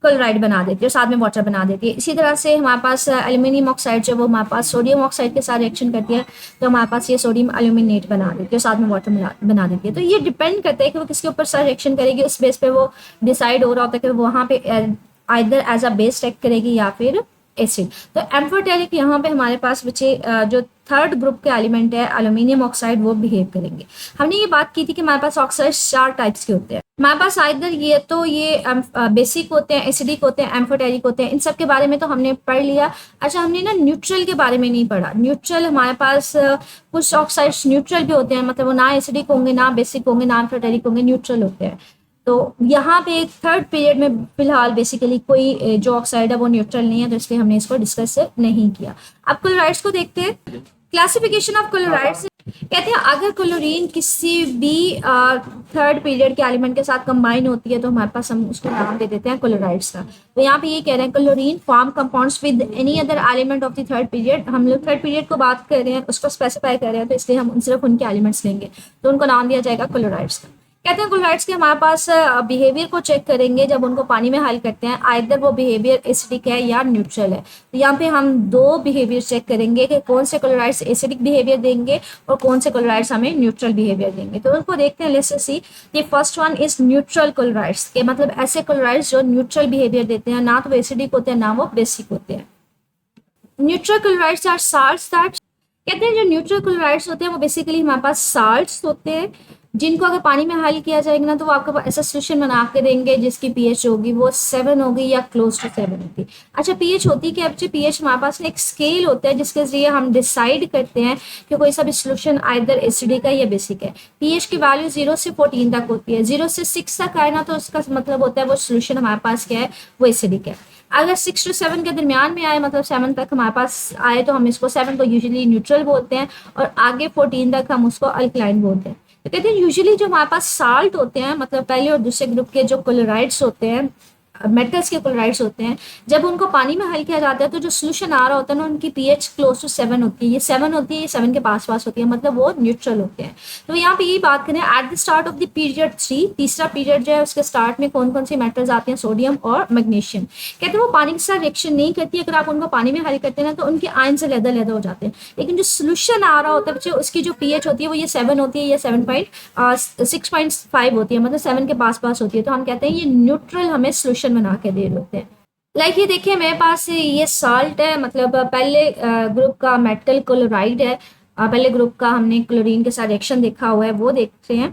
क्लोराइड बना देती है, साथ में वाटर बना देती है। इसी तरह से हमारे पास एल्यूमिनियम ऑक्साइड जो वो हमारे पास सोडियम ऑक्साइड के साथ रिएक्शन करती है तो हमारे पास ये सोडियम एल्यूमिनेट बना देती है, साथ में वाटर बना देती है। तो ये डिपेंड करता है कि वो किसके ऊपर साथ रिएक्शन करेगी, उस बेस पे वो डिसाइड हो रहा होता है कि वो वहाँ पे either as a base react करेगी या फिर एसिड। तो एम्फोटेरिक यहाँ पे हमारे पास बचे जो थर्ड ग्रुप के एलिमेंट है एल्यूमिनियम ऑक्साइड, वो बिहेव करेंगे। हमने ये बात की थी कि हमारे पास ऑक्साइड 4 टाइप्स के होते हैं हमारे पास, आइदर ये बेसिक होते हैं, एसिडिक होते हैं, एम्फोटेरिक होते हैं। इन सब के बारे में तो हमने पढ़ लिया। अच्छा, हमने ना न्यूट्रल के बारे में नहीं पढ़ा। न्यूट्रल हमारे पास कुछ ऑक्साइड्स न्यूट्रल भी होते हैं, मतलब वो ना एसिडिक होंगे, ना बेसिक होंगे, ना एम्फोटेरिक होंगे, न्यूट्रल होते हैं। तो यहाँ पे थर्ड पीरियड में फिलहाल बेसिकली कोई जो ऑक्साइड है वो न्यूट्रल नहीं है, तो इसलिए हमने इसको डिस्कस नहीं किया। अब क्लोराइड्स को देखते हैं। क्लासिफिकेशन ऑफ क्लोराइड्स कहते हैं अगर क्लोरीन किसी भी थर्ड पीरियड के एलिमेंट के साथ कंबाइन होती है तो हमारे पास हम उसको नाम दे देते हैं क्लोराइड्स का। तो यहाँ पे ये कह रहे हैं chlorine form compounds with any other element of the third period. हम लोग थर्ड पीरियड को बात कर रहे हैं, उसको स्पेसिफाई कर रहे हैं, तो इसलिए हम सिर्फ उनके एलिमेंट्स लेंगे, तो उनको नाम दिया जाएगा क्लोराइड्स का। कहते हैं क्लोराइड्स के हमारे पास बिहेवियर को चेक करेंगे जब उनको पानी में हल करते हैं, आइदर वो बिहेवियर एसिडिक है या न्यूट्रल है। तो यहाँ पे हम 2 बिहेवियर चेक करेंगे कि कौन से क्लोराइड्स एसिडिक बिहेवियर देंगे और कौन से क्लोराइड्स हमें न्यूट्रल बिहेवियर देंगे। तो उनको देखते हैं। Let's see the first one is neutral chlorides, के मतलब ऐसे क्लोराइड्स जो न्यूट्रल बिहेवियर देते हैं, ना तो वो एसिडिक होते हैं ना वो बेसिक होते हैं। Neutral chlorides are salts that, कहते हैं जो न्यूट्रल क्लोराइड्स होते हैं वो बेसिकली हमारे पास साल्ट्स होते हैं जिनको अगर पानी में हल किया जाएगा ना तो वो आपको ऐसा सोल्यूशन बना के देंगे जिसकी पीएच होगी वो 7 होगी या क्लोज टू 7 होगी। अच्छा, पीएच होती क्या बच्चे? पीएच हमारे पास एक स्केल होता है जिसके जरिए हम डिसाइड करते हैं कि कोई सा भी सोल्यूशन आइदर एसिडिक है या बेसिक है। पीएच की वैल्यू 0 से 14 तक होती है। 0 से 6 तक आए ना तो उसका मतलब होता है वो सोल्यूशन हमारे पास क्या है, वो एसिडिक है। अगर 6 to 7 के दरमियान में आए, मतलब 7 तक हमारे पास आए, तो हम इसको 7 को यूजुअली न्यूट्रल बोलते हैं, और आगे 14 तक हम उसको अल्कलाइन बोलते हैं। तो कहते हैं यूजुअली जो हमारे पास साल्ट होते हैं, मतलब पहले और दूसरे ग्रुप के जो क्लोराइड्स होते हैं, मेटल्स के क्लोराइड्स होते हैं, जब उनको पानी में हल किया जाता है तो जो सोल्यूशन आ रहा होता है ना उनकी पीएच क्लोज टू 7 होती है। ये 7 होती है, ये 7 के पास पास होती है, मतलब वो न्यूट्रल होते हैं। तो यहाँ पे यही बात करें, at the start of the period 3, तीसरा पीरियड जो है उसके स्टार्ट में कौन कौन से मेटल्स आते हैं? सोडियम और मैग्नीशियम। कहते हैं वो पानी के साथ रिएक्शन नहीं करती, अगर आप उनको पानी में हल करते हैं ना तो उनके आयन से लहदा हो जाते हैं, लेकिन जो सोल्यूशन आ रहा होता है बच्चे उसकी जो पीएच होती है वो ये 7 होती है, ये 6.5 होती है, मतलब 7 के पास पास होती है। तो हम कहते हैं ये न्यूट्रल हमें सोल्यूशन बना के दे रहे होते हैं। लाइक ये देखिए मेरे पास ये साल्ट है, मतलब पहले ग्रुप का मेटल क्लोराइड है, पहले ग्रुप का हमने क्लोरीन के साथ रिएक्शन देखा हुआ है, वो देखते हैं।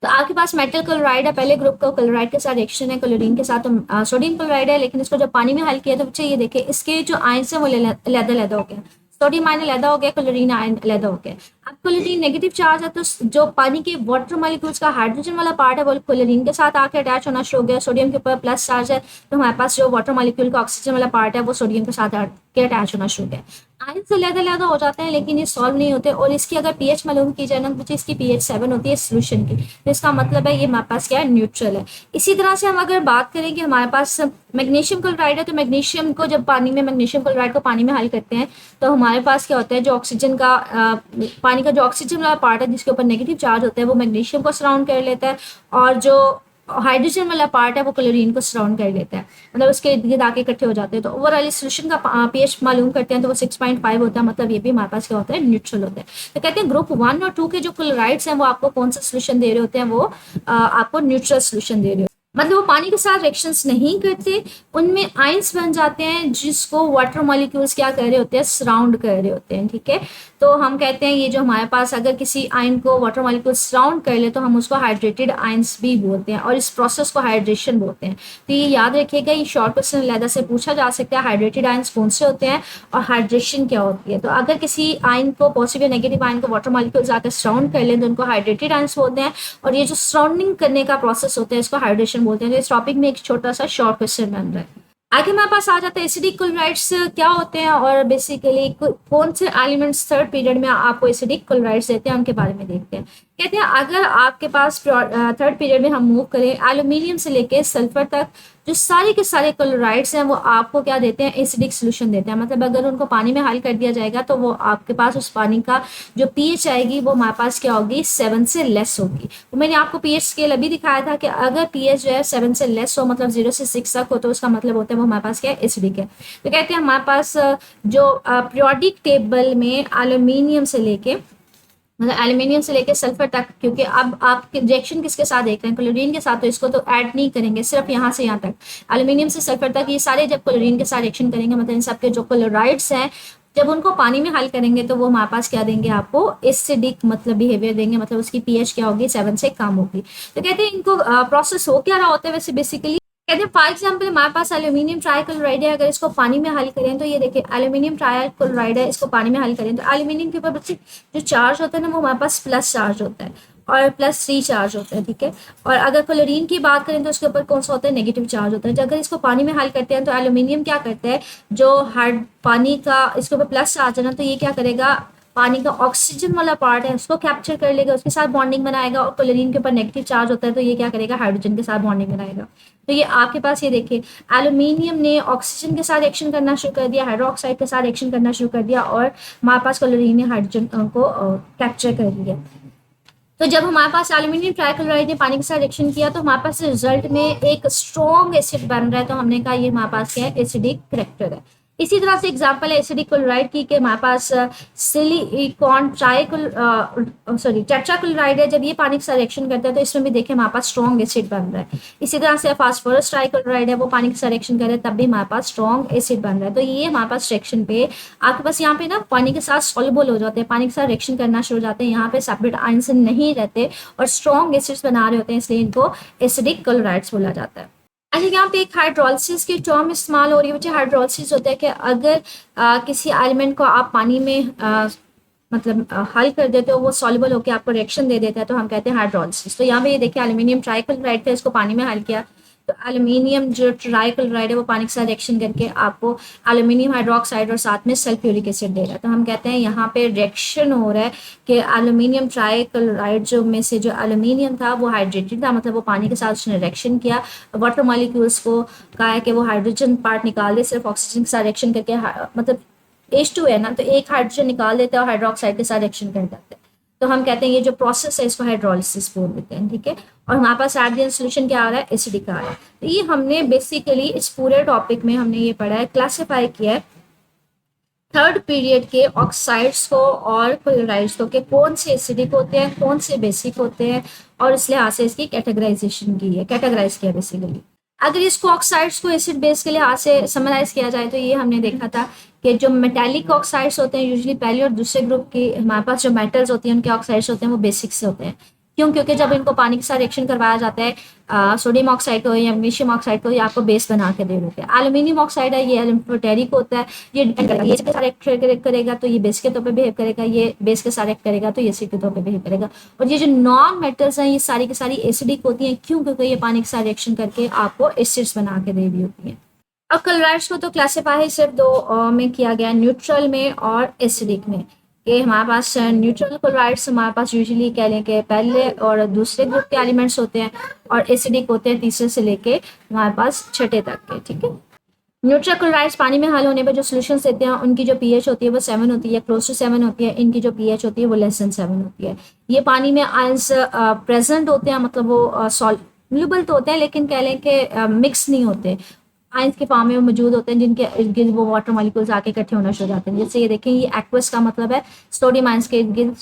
तो आपके पास मेटल क्लोराइड है, पहले ग्रुप का क्लोराइड के साथ रिएक्शन है क्लोरीन के साथ, तो सोडियम क्लोराइड है, लेकिन इसको जब पानी में हल किया तो बच्चे ये देखिए इसके जो आयन है वो लहदा हो गया। सोडियम आयन लहदा हो गया, क्लोरीन आयन लहदा हो गया। अब क्लोरीन नेगेटिव चार्ज है तो जो पानी के वाटर मॉलिक्यूल्स का हाइड्रोजन वाला पार्ट है वो क्लोरीन के साथ आके अटैच होना शुरू हो गया। सोडियम के ऊपर प्लस चार्ज है तो हमारे पास जो वाटर मॉलिक्यूल का ऑक्सीजन वाला पार्ट है वो सोडियम के साथ आके अटैच होना शुरू हो गया। आयन से लहदा हो जाते हैं लेकिन ये सॉल्व नहीं होते, और इसकी अगर पीएच मालूम की जाए ना तो इसकी पीएच 7 होती है सोल्यूशन की, तो इसका मतलब है ये हमारे पास क्या है, न्यूट्रल है। इसी तरह से हम अगर बात करें कि हमारे पास मैग्नीशियम क्लोराइड है, तो मैग्नीशियम को जब पानी में मैग्नीशियम क्लोराइड को पानी में हल करते हैं तो हमारे पास क्या होता है, जो ऑक्सीजन का पानी का जो ऑक्सीजन वाला पार्ट है जिसके ऊपर नेगेटिव चार्ज होता है वो मैग्नीशियम को सराउंड कर लेता है, और जो हाइड्रोजन वाला पार्ट है वो क्लोरीन को सराउंड कर लेता है, मतलब उसके इर्द गिर्द आके इकट्ठे हो जाते हैं। तो ओवरऑल सोल्यूशन का पीएच मालूम करते हैं तो वो 6.5 होता है, मतलब ये भी हमारे पास क्या होता है, न्यूट्रल होता है। तो कहते हैं ग्रुप 1 और 2 के जो क्लोराइड्स हैं वो आपको कौन सा सोल्यूशन दे रहे होते हैं, वो आपको न्यूट्रल सोल्यूशन दे रहे हो, मतलब वो पानी के साथ रिएक्शंस नहीं करते, उनमें आयंस बन जाते हैं जिसको वाटर मॉलिक्यूल्स क्या कर रहे होते हैं, सराउंड कर रहे होते हैं। ठीक है, तो हम कहते हैं ये जो हमारे पास अगर किसी आयन को वाटर मॉलिक्यूल सराउंड कर ले तो हम उसको हाइड्रेटेड आयंस भी बोलते हैं, और इस प्रोसेस को हाइड्रेशन बोलते हैं। तो ये याद रखिएगा, ये शॉर्ट क्वेश्चन अलहदा से पूछा जा सकता है, हाइड्रेटेड आयंस कौन से होते हैं और हाइड्रेशन क्या होती है। तो अगर किसी आयन को, पॉजिटिव या नेगेटिव आयन को वाटर मॉलिक्यूल्स आकर सराउंड कर लें तो उनको हाइड्रेटेड आयंस बोलते हैं, और ये जो सराउंडिंग करने का प्रोसेस होता है इसको हाइड्रेशन बोलते हैं। तो इस टॉपिक में एक छोटा सा शॉर्ट क्वेश्चन बन रहा है। आगे हमारे पास आ जाता है एसिडिक क्लोराइड्स क्या होते हैं, और बेसिकली कौन से एलिमेंट्स थर्ड पीरियड में आपको एसिडिक क्लोराइड्स देते हैं उनके बारे में देखते हैं। कहते हैं अगर आपके पास थर्ड पीरियड में हम मूव करें एल्यूमिनियम से लेके सल्फर तक, जो सारे के सारे क्लोराइड्स हैं वो आपको क्या देते हैं, एसिडिक सोल्यूशन देते हैं। मतलब अगर उनको पानी में हल कर दिया जाएगा तो वो आपके पास उस पानी का जो पीएच आएगी वो हमारे पास क्या होगी, 7 से लेस होगी। तो मैंने आपको पीएच स्केल अभी दिखाया था कि अगर पीएच जो है 7 से लेस हो, मतलब 0 से 6 तक हो, तो उसका मतलब होता है वो हमारे पास क्या है, एसिडिक है। तो कहते हैं हमारे पास जो पीरियोडिक टेबल में एल्यूमिनियम से लेके, मतलब एल्यूमिनियम से लेके सल्फर तक, क्योंकि अब आप रिएक्शन किसके साथ देख रहे हैं, क्लोरीन के साथ, तो इसको तो ऐड नहीं करेंगे, सिर्फ यहाँ से यहाँ तक एल्यूमिनियम से सल्फर तक ये सारे जब क्लोरीन के साथ रिएक्शन करेंगे, मतलब इन सबके जो क्लोराइड्स हैं जब उनको पानी में हल करेंगे तो वो हमारे पास क्या देंगे, आपको एसिडिक मतलब बिहेवियर देंगे, मतलब उसकी पीएच क्या होगी, 7 से कम होगी। तो कहते हैं इनको प्रोसेस हो क्या रहा होता है वैसे बेसिकली, कहते हैं फॉर एग्जाम्पल हमारे पास एल्यूमिनियम ट्राइक्लोराइड है, अगर इसको पानी में हल करें तो ये देखिए एल्यूमिनियम ट्राइक्लोराइड है, इसको पानी में हल करें तो एल्यूमिनियम के ऊपर बच्चे जो चार्ज होता है ना वो हमारे पास प्लस चार्ज होता है और +3 चार्ज होता है। ठीक है, और अगर क्लोरीन की बात करें तो उसके ऊपर कौन सा होता है, नेगेटिव चार्ज होता है। अगर इसको पानी में हल करते हैं तो एल्यूमिनियम क्या करता है, जो हार्ड पानी का इसके ऊपर प्लस चार्ज है ना, तो ये क्या करेगा, पानी का ऑक्सीजन वाला पार्ट है उसको कैप्चर कर लेगा, उसके साथ बॉन्डिंग बनाएगा, और क्लोरीन के ऊपर नेगेटिव चार्ज होता है तो ये क्या करेगा, हाइड्रोजन के साथ बॉन्डिंग बनाएगा। तो ये आपके पास ये देखिए एल्यूमिनियम ने ऑक्सीजन के साथ एक्शन करना शुरू कर दिया, हाइड्रोक्साइड के साथ एक्शन करना शुरू कर दिया, और हमारे पास क्लोरीन ने हाइड्रोजन को कैप्चर कर लिया। तो जब हमारे पास एल्यूमिनियम ट्राइक्लोराइड ने पानी के साथ रिएक्शन किया तो हमारे पास रिजल्ट में एक स्ट्रॉन्ग एसिड बन रहा है, तो हमने कहा ये हमारे पास क्या है, एसिडिक करेक्टर है। इसी तरह से एग्जांपल है एसिडिक क्लोराइड की कि हमारे पास सिलिकॉन टेट्राक्लोराइड है, जब ये पानी के साथ रिएक्शन करता है तो इसमें भी देखें हमारे पास स्ट्रॉन्ग एसिड बन रहा है। इसी तरह से फास्फोरस ट्राइक्लोराइड है, वो पानी के साथ रिएक्शन कर रहा है तब भी हमारे पास स्ट्रॉन्ग एसिड बन रहा है। तो ये हमारे पास रिएक्शन पे आपके पास यहाँ पे ना पानी के साथ सॉल्युबल हो जाते हैं, पानी के साथ रिएक्शन करना शुरू हो जाते हैं, यहाँ पे सेपरेट आयंस नहीं रहते और स्ट्रॉन्ग एसिड्स बना रहे होते हैं, इसलिए इनको एसिडिक क्लोराइड्स बोला जाता है। अच्छा, यहाँ पे एक हाइड्रोलिसिस की टर्म इस्तेमाल हो रही है बच्चे। हाइड्रोलिसिस होता है कि अगर किसी एलिमेंट को आप पानी में मतलब हल कर देते हो, वो सॉल्युबल होकर आपको रिएक्शन दे देता है, तो हम कहते हैं हाइड्रोलिसिस। तो यहाँ पे ये देखिए एल्यूमिनियम ट्राइक्लोराइड था, इसको पानी में हल किया तो एल्यूमिनियम जो ट्राइक्लोराइड है वो पानी के साथ रिएक्शन करके आपको एल्यूमिनियम हाइड्रोक्साइड और साथ में सल्फ्यूरिक एसिड दे रहा है। तो हम कहते हैं यहाँ पे रिएक्शन हो रहा है कि एल्यूमिनियम ट्राइक्लोराइड जो में से जो एल्यूमिनियम था वो हाइड्रेटेड था, मतलब वो पानी के साथ उसने रिएक्शन किया, वाटर मॉलिक्यूल्स को कहा है कि वो हाइड्रोजन पार्ट निकाल दे, सिर्फ ऑक्सीजन के साथ रिएक्शन करके, मतलब H2 है ना, तो एक हाइड्रोजन निकाल देता है और हाइड्रोक्साइड के साथ रिएक्शन कर जाता है। तो हम कहते हैं ये जो प्रोसेस है इसको हाइड्रोलिसिस बोल देते हैं। ठीक है, और हमारे पास एट द एंड सोल्यूशन क्या आ रहा है, एसिडिक आ रहा है। तो ये हमने बेसिकली इस पूरे टॉपिक में हमने ये पढ़ा है, क्लासिफाई किया है थर्ड पीरियड के ऑक्साइड्स को और क्लोराइड्स को, कि कौन से एसिडिक होते हैं, कौन से बेसिक होते हैं, और इस लिहाज से इसकी कैटेगराइजेशन की है, कैटेगराइज किया बेसिकली। अगर इसको ऑक्साइड्स को एसिड बेस के लिहाज से समराइज किया जाए तो ये हमने देखा था कि जो मेटालिक ऑक्साइड्स होते हैं यूजुअली पहले और दूसरे ग्रुप के, हमारे पास जो मेटल्स होती हैं उनके ऑक्साइड्स होते हैं वो बेसिक से होते हैं। क्यों? क्योंकि जब इनको पानी के साथ रिएक्शन करवाया जाता है सोडियम ऑक्साइड को या मैग्नीशियम ऑक्साइड को, ये आपको बेस बना के दे देते हैं। एल्यूमिनियम ऑक्साइड है, ये एलिमेंटेरिक होता है, ये करेगा तो ये बेस के तौर पे बिहेव करेगा, ये बेस के साथ एक्ट करेगा तो ये एसिड के तौर पे बिहेव करेगा। और ये जो नॉन मेटल्स हैं ये सारी की सारी एसिडिक होती हैं। क्यों? क्योंकि ये पानी के साथ रिएक्शन करके आपको एसिड्स बना के दे रही होती हैं। और क्लोराइड्स को तो क्लासिफाई सिर्फ दो में किया गया, न्यूट्रल में और एसिडिक में। कि हमारे पास न्यूट्रल क्लोराइड्स हमारे पास यूजुअली कह लें कि पहले और दूसरे ग्रुप के एलिमेंट्स होते हैं, और एसिडिक होते हैं तीसरे से लेके हमारे पास छठे तक के। ठीक है, न्यूट्रल क्लोराइड्स पानी में हल होने पर जो सोल्यूशन देते हैं उनकी जो पीएच होती है वो 7 होती है, क्लोज टू 7 होती है। इनकी जो पीएच होती है वो लेस देन 7 होती है। ये पानी में आयंस प्रेजेंट होते हैं, मतलब वो सोल्यूबल तो होते हैं लेकिन कह लें कि मिक्स नहीं होते, आयंस के फॉर्म में मौजूद होते हैं जिनके इर्द गिर्द वो वाटर मॉलिक्यूल्स आके इकट्ठे होना शुरू हो जाते हैं। जैसे ये देखें, ये एक्वस का मतलब है सोडियम आयंस के इर्द गिर्द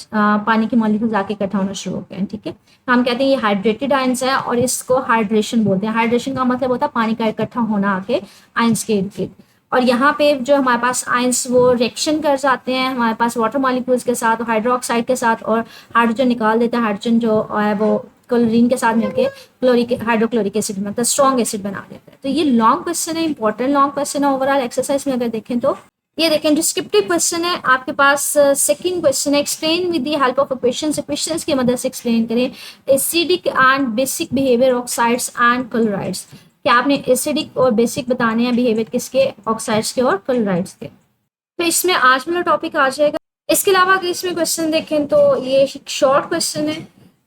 पानी के मॉलिक्यूल्स आके इकट्ठा होना शुरू हो गए हैं, ठीक है। तो हम कहते हैं ये हाइड्रेटेड आयंस है और इसको हाइड्रेशन बोलते हैं। हाइड्रेशन का मतलब होता है पानी का इकट्ठा होना आके आयंस के इर्द गिर्द। और यहाँ पे जो हमारे पास आयंस वो रिएक्शन कर जाते हैं हमारे पास वाटर मॉलिक्यूल्स के साथ, हाइड्रोक्साइड के साथ, और हाइड्रोजन निकाल देते हैं। हाइड्रोजन जो है वो क्लोरीन के साथ मिलके क्लोरिक हाइड्रोक्लोरिक एसिड मतलब स्ट्रॉन्ग एसिड बना देता है। तो ये लॉन्ग क्वेश्चन है, इंपॉर्टेंट लॉन्ग क्वेश्चन है ओवरऑल एक्सरसाइज में अगर देखें तो। ये देखें डिस्क्रिप्टिव क्वेश्चन है आपके पास। सेकंड क्वेश्चन है, explain with the help of equations, equations की मदद से एक्सप्लेन करें acidic and basic behaviour oxides and chlorides. क्या आपने एसिडिक और बेसिक बताने हैं बिहेवियर किसके, ऑक्साइड्स के और क्लोराइड्स के। तो इसमें आज वाला टॉपिक आ जाएगा। इसके अलावा अगर इसमें क्वेश्चन देखें तो ये शॉर्ट क्वेश्चन है,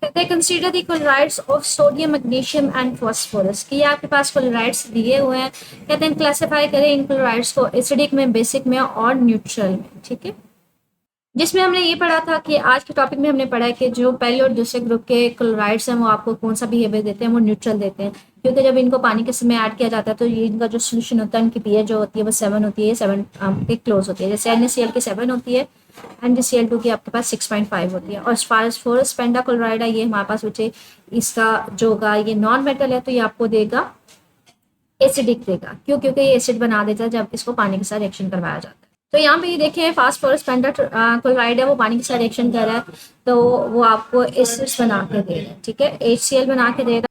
कहते हैं consider the chlorides of sodium magnesium and phosphorus. कि आपके पास क्लोराइड्स दिए हुए हैं, कहते हैं क्लासिफाई करें इन क्लोराइड्स को एसिडिक में, बेसिक में और न्यूट्रल में, ठीक है। जिसमें हमने ये पढ़ा था कि आज के टॉपिक में हमने पढ़ा है कि जो पहले और दूसरे ग्रुप के क्लोराइड्स हैं वो आपको कौन सा बिहेवियर देते हैं, वो न्यूट्रल देते हैं। क्योंकि जब इनको पानी के समय ऐड किया जाता है तो ये इनका जो सोल्यूशन होता है, इनकी पीएच जो होती है वो 7 होती है, 7 के क्लोज होती है। जैसे NaCl की 7 होती है, NaCl2 की आपके पास 6.5 होती है। और फास्फोरस पेंटाक्लोराइड है, ये हमारे पास बच्चे इसका जो होगा ये नॉन मेटल है तो ये आपको देगा एसिडिक देगा। क्यों? क्योंकि ये एसिड बना देता है जब इसको पानी के साथ रिएक्शन करवाया जाता है। तो यहाँ पे ये देखें फास्फोरस पेंटाक्लोराइड है, वो पानी के साथ रिएक्शन कर रहा है तो वो आपको एसिड्स बना के दे रहा है, ठीक है। HCl बना के दे रहा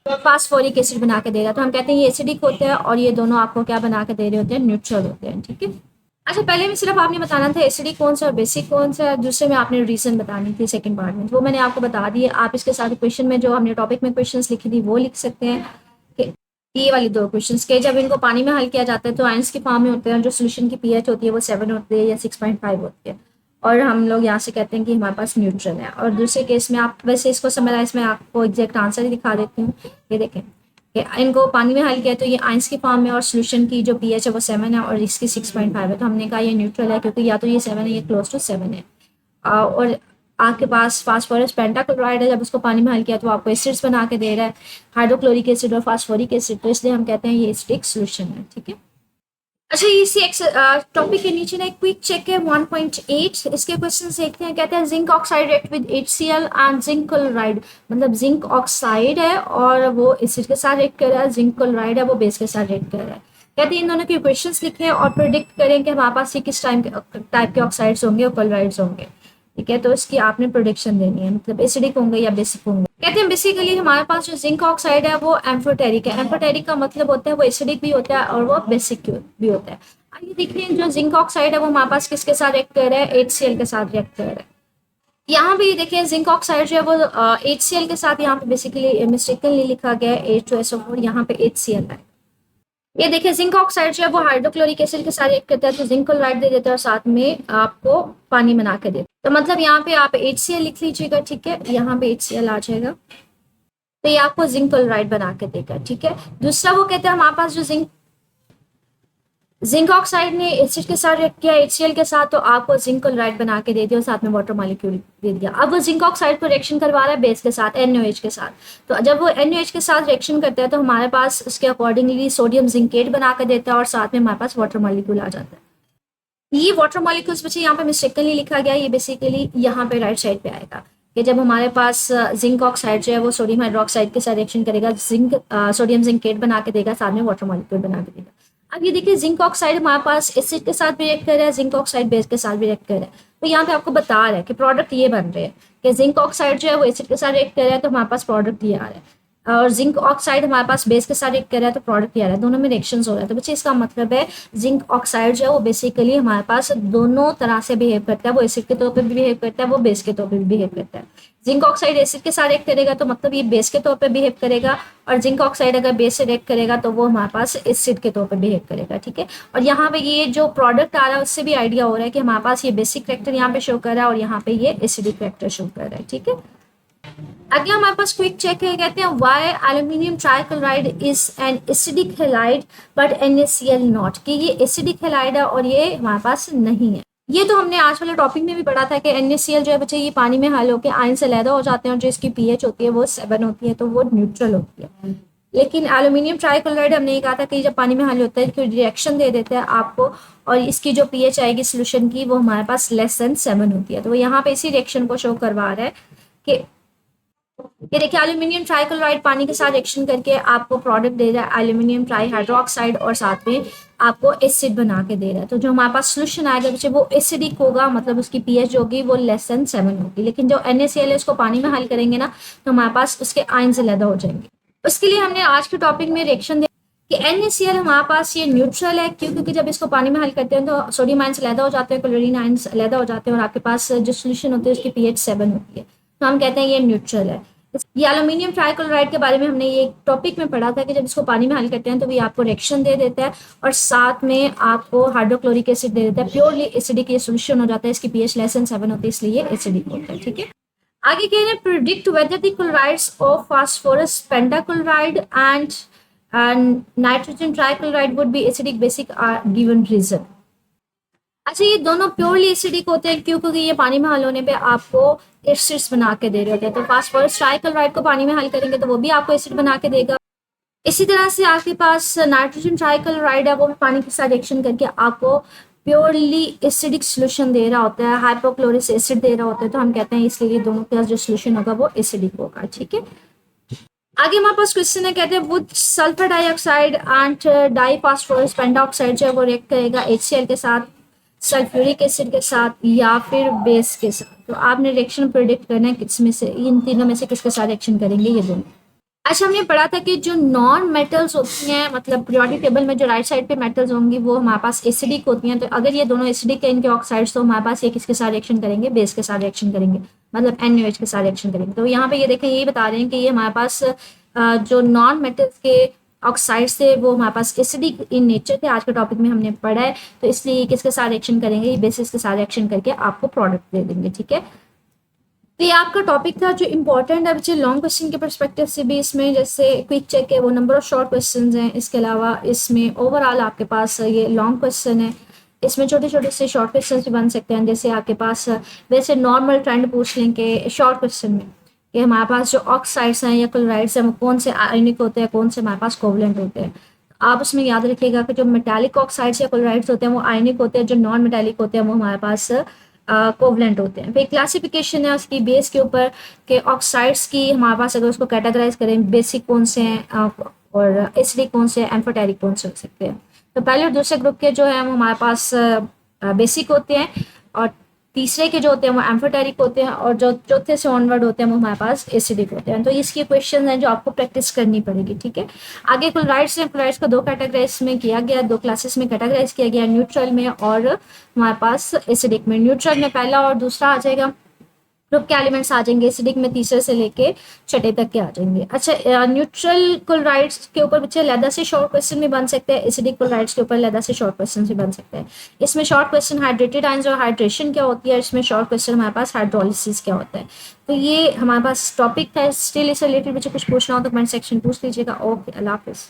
है, फास्फोरिक एसिड बना के दे रहा है। तो हम कहते हैं ये एसिडिक होते हैं और ये दोनों आपको क्या बना के दे रहे होते हैं, न्यूट्रल होते हैं, ठीक है। अच्छा, पहले में सिर्फ आपने बताना था एसिडिक कौन सा और बेसिक कौन सा, दूसरे में आपने रीजन बतानी थी सेकंड पार्ट में, वो मैंने आपको बता दिए। आप इसके साथ क्वेश्चन में जो हमने टॉपिक में क्वेश्चंस लिखी थी वो लिख सकते हैं कि ये वाली 2 क्वेश्चंस के जब इनको पानी में हल किया जाता है तो आयंस की फॉर्म में होते हैं, जो सोल्यूशन की पीएच होती है वो 7 होती है या 6.5 होती है, और हम लोग यहाँ से कहते हैं कि हमारे पास न्यूट्रल है। और दूसरे केस में आप वैसे इसको समराइज में आपको एग्जैक्ट आंसर ही दिखा देती हूँ। ये देखें कि इनको पानी में हल किया तो ये आयंस की फॉर्म में और सोल्यूशन की जो पीएच है वो 7 है और इसकी 6.5 है। तो हमने कहा ये न्यूट्रल है क्योंकि या तो ये 7 है, ये क्लोज टू 7 है। और आपके पास फास्फोरस पेंटाक्लोराइड है, जब उसको पानी में हल किया तो आपको एसिड्स बना के दे रहा है, हाइड्रोक्लोरिक एसिड और फास्फोरिक एसिड, तो इसलिए हम कहते हैं ये एसिडिक सोल्यूशन है, ठीक है। अच्छा, इसी टॉपिक के नीचे ना एक क्विक चेक है 1.8, इसके क्वेश्चन देखते हैं। कहते हैं zinc oxide react with HCl and zinc chloride, मतलब जिंक ऑक्साइड है और वो एसिड के साथ रिएक्ट कर रहा है, जिंक क्लोराइड है वो बेस के साथ रिएक्ट कर रहा है। कहते हैं इन दोनों के इक्वेशंस लिखें और प्रेडिक्ट करें कि हमारे पास ये किस टाइप के ऑक्साइड्स होंगे और क्लोराइड्स होंगे, ठीक है। तो इसकी आपने प्रोडिक्शन देनी है, मतलब एसिडिक होंगे या बेसिक होंगे। कहते हैं बेसिकली हमारे पास जो जिंक ऑक्साइड है वो एम्फोटेरिक है। एम्फोटेरिक का मतलब होता है वो एसिडिक भी होता है और वो बेसिक भी होता है। आइए देखिए, जो जिंक ऑक्साइड है वो हमारे पास किसके साथ रिएक्ट कर रहा है, HCl के साथ रिएक्ट कर रहा है। यहाँ भी देखिए जिंक ऑक्साइड जो है वो HCl के साथ, यहाँ पे बेसिकली मिस्टेकनली लिखा गया है H2SO4, यहाँ पे HCl है। ये देखिए जिंक ऑक्साइड जो है वो हाइड्रोक्लोरिक एसिड के साथ रिएक्ट करता है तो जिंक क्लोराइड दे देता है और साथ में आपको पानी बना के देता है। तो मतलब यहाँ पे आप HCl लिख लीजिएगा, ठीक है, यहाँ पे HCl आ जाएगा तो ये आपको जिंक क्लोराइड बना के देगा, ठीक है। दूसरा वो कहते हैं हमारे पास जो जिंक ऑक्साइड ने एसिड के साथ रिएक्ट किया HCl के साथ तो आपको जिंक क्लोराइड बना के दे दिया और साथ में वाटर मॉलिक्यूल दे दिया। अब वो जिंक ऑक्साइड को रिएक्शन करवा रहा है बेस के साथ, NaOH के साथ। तो जब वो NaOH के साथ रिएक्शन करता है तो हमारे पास उसके अकॉर्डिंगली सोडियम जिंकेट बना कर देता है और साथ में हमारे पास वाटर मॉलिक्यूल आ जाता है। ये वाटर मॉलिक्यूल्स बच्चे यहाँ पे मिस्टेकनली लिखा गया, ये बेसिकली यहाँ पे राइट साइड पे आएगा कि जब हमारे पास जिंक ऑक्साइड जो है वो सोडियम हाइड्रोक्साइड के साथ रिएक्शन करेगा, सोडियम जिंकेट बना के देगा, साथ में वाटर मॉलिक्यूल बना के देगा। अब ये देखिए जिंक ऑक्साइड हमारे पास एसिड के साथ भी रिएक्ट कर रहा है, जिंक ऑक्साइड बेस के साथ भी रिएक्ट कर रहा है। तो यहाँ पे आपको बता रहा है कि प्रोडक्ट ये बन रहे हैं कि जिंक ऑक्साइड जो है वो एसिड के साथ रिएक्ट कर रहा है तो हमारे पास प्रोडक्ट ये आ रहा है, और जिंक ऑक्साइड हमारे पास बेस के साथ रिएक्ट कर रहा है तो प्रोडक्ट ये आ रहा है, दोनों में रिएक्शंस हो रहा है। तो बच्चे इसका मतलब है जिंक ऑक्साइड जो है वो बेसिकली हमारे पास दोनों तरह से बिहेव करता है, वो एसिड के तौर पर भी बिहेव करता है, वो बेस के तौर पर भी बिहेव करता है। जिंक ऑक्साइड एसिड के साथ रिएक्ट करेगा तो मतलब ये बेस के तौर पे बिहेव करेगा, और जिंक ऑक्साइड अगर बेस से रिएक्ट करेगा तो वो हमारे पास एसिड के तौर पे बिहेव करेगा, ठीक है। और यहाँ पे ये जो प्रोडक्ट आ रहा है उससे भी आइडिया हो रहा है कि हमारे पास ये बेसिक कैरेक्टर यहाँ पे शो कर रहा है और यहाँ पे ये एसिडिक कैरेक्टर शो कर रहा है, ठीक है। अगला हमारे पास क्विक चेक है, कहते हैं why aluminium trichloride is an acidic halide but NaCl not, कि ये एसिडिक हैलाइड है और ये हमारे पास नहीं है। ये तो हमने आज वाले टॉपिक में भी पढ़ा था कि NaCl जो है बच्चे ये पानी में हल होकर आयन से अलहदा हो जाते हैं और जो इसकी pH होती है वो 7 होती है, तो वो न्यूट्रल होती है। लेकिन एल्यूमिनियम ट्राइक्लोराइड हमने ये कहा था कि जब पानी में हल होता है कि रिएक्शन दे देता है आपको, और इसकी जो pH आएगी सोल्यूशन की वो हमारे पास <7 होती है। तो वो यहाँ पे इसी रिएक्शन को शो करवा रहा है कि ये देखिए एल्यूमिनियम ट्राइक्लोराइड पानी के साथ रिएक्शन करके आपको प्रोडक्ट दे रहा है एल्यूमिनियम ट्राई हाइड्रोक्साइड, और साथ में आपको एसिड बना के दे रहा है। तो जो हमारे पास सोल्यूशन आएगा बच्चे वो एसिडिक होगा, मतलब उसकी pH जो होगी वो <7 होगी। लेकिन जो NaCl है उसको पानी में हल करेंगे ना तो हमारे पास उसके आयन से अलग हो जाएंगे। उसके लिए हमने आज के टॉपिक में रिएक्शन दे कि NaCl हमारे पास ये न्यूट्रल है, क्यों? क्योंकि जब इसको पानी में हल करते हैं तो सोडियम आयन से अलग हो जाते हैं, क्लोरीन आयन से अलग हो जाते हैं, और आपके पास जो सोल्यूशन होती है उसकी pH 7 होती है, तो हम कहते हैं ये न्यूट्रल है। ये एल्यूमिनियम ट्राइक्लोराइड के बारे में हमने ये टॉपिक में पढ़ा था कि जब इसको पानी में हल करते हैं तो ये आपको रिएक्शन दे देता है और साथ में आपको हाइड्रोक्लोरिक एसिड दे देता है। प्योरली एसिडिक ये सोल्यूशन हो जाता है, इसकी pH <7 होती है, इसलिए ये एसिडिक होता है। ठीक है, आगे कह रहे हैं predict whether the chlorides of phosphorus pentachloride and nitrogen trichloride would be acidic basic or given reason. अच्छा, ये दोनों प्योरली एसिडिक होते हैं, क्यों? क्योंकि ये पानी में हल होने पे आपको एसिड्स बना के दे रहे होते हैं। तो फास्फोरस ट्राइक्लोराइड को पानी में हल करेंगे तो वो भी आपको एसिड बना के देगा। इसी तरह से आपके पास नाइट्रोजन ट्राइक्लोराइड है, वो भी पानी के साथ रिएक्शन करके आपको प्योरली एसिडिक सोल्यूशन दे रहा होता है, हाइपोक्लोरिक एसिड दे रहा होता है। तो हम कहते हैं इसलिए दोनों का जो सोल्यूशन होगा वो एसिडिक होगा। ठीक है, आगे हमारे पास क्वेश्चन है, कहते हैं would sulphur dioxide and diphosphorus pentoxide जो है वो रिएक्ट करेगा HCl के साथ, सल्फ्यूरिक एसिड के साथ, या फिर बेस के साथ। तो आपने रिएक्शन प्रेडिक्ट करना है किसमें से, इन तीनों में से किसके साथ रिएक्शन करेंगे ये दोनों। अच्छा, हमने पढ़ा था कि जो नॉन मेटल्स होती हैं, मतलब पीरियोडिक टेबल में जो राइट साइड पे मेटल्स होंगी वो हमारे पास एसिडिक होती हैं। तो अगर ये दोनों एसिडिक है इनके ऑक्साइड्स, तो हमारे पास ये किसके साथ रिएक्शन करेंगे, बेस के साथ रिएक्शन करेंगे, मतलब NaOH के साथ रिएक्शन करेंगे। तो यहाँ पे ये देखें, यही बता रहे हैं कि ये हमारे पास जो नॉन मेटल्स के ऑक्साइड्स थे वो हमारे पास एसिडिक इन नेचर थे, आज के टॉपिक में हमने पढ़ा है। तो इसलिए किसके साथ रिएक्शन करेंगे, ये बेसिस के साथ रिएक्शन करके आपको प्रोडक्ट दे देंगे। ठीक है, तो ये आपका टॉपिक था जो इम्पोर्टेंट है बच्चे लॉन्ग क्वेश्चन के परस्पेक्टिव से भी। इसमें जैसे क्विक चेक है वो नंबर ऑफ शॉर्ट क्वेश्चंस हैं, इसके अलावा इसमें ओवरऑल आपके पास ये लॉन्ग क्वेश्चन है, इसमें छोटे छोटे से शॉर्ट क्वेश्चन भी बन सकते हैं। जैसे आपके पास वैसे नॉर्मल ट्रेंड पूछ लें कि शॉर्ट क्वेश्चन में कि हमारे पास जो ऑक्साइड्स हैं या क्लोराइड्स हैं वो कौन से आयनिक होते हैं, कौन से हमारे पास कोवलेंट होते हैं। आप उसमें याद रखिएगा कि जो मेटालिक ऑक्साइड्स या क्लोराइड्स होते हैं वो आयनिक होते हैं, जो नॉन मेटालिक होते हैं वो हमारे पास कोवलेंट होते हैं। फिर क्लासिफिकेशन है उसकी बेस के ऊपर कि ऑक्साइड्स की हमारे पास अगर उसको कैटेगराइज करें, बेसिक कौन से हैं और एसिडिक कौन से हैं, एम्फोटेरिक कौन से हो सकते हैं। तो पहले और दूसरे ग्रुप के जो है वो हमारे पास बेसिक होते हैं, और तीसरे के जो होते हैं वो एम्फोटेरिक होते हैं, और जो चौथे से ऑनवर्ड होते हैं वो हमारे पास एसिडिक होते हैं। तो इसके क्वेश्चन हैं जो आपको प्रैक्टिस करनी पड़ेगी। ठीक है, आगे क्लोराइड्स हैं, क्लोराइड्स को दो कैटेगराइज में किया गया, दो क्लासेस में कैटेगराइज किया गया, न्यूट्रल में और हमारे पास एसिडिक में। न्यूट्रल में पहला और दूसरा आ जाएगा, ग्रुप के एलिमेंट्स आ जाएंगे, एसिडिक में तीसरे से लेके छठे तक के आ जाएंगे। अच्छा, न्यूट्रल क्लोराइड्स के ऊपर बच्चे लैदा से शॉर्ट क्वेश्चन भी बन सकते हैं, एसिडिक क्लोराइड्स के ऊपर लैदा से शॉर्ट क्वेश्चन भी बन सकते हैं। इसमें शॉर्ट क्वेश्चन हाइड्रेटेड आयंस और हाइड्रेशन क्या होती है, इसमें शॉर्ट क्वेश्चन हमारे पास हाइड्रोलिसिस क्या होता है। तो ये हमारे पास टॉपिक था, स्टिल इससे रिलेटेड बच्चे कुछ पूछना हो तो कमेंट सेक्शन पूछ लीजिएगा। ओके, अल्लाह हाफिज़।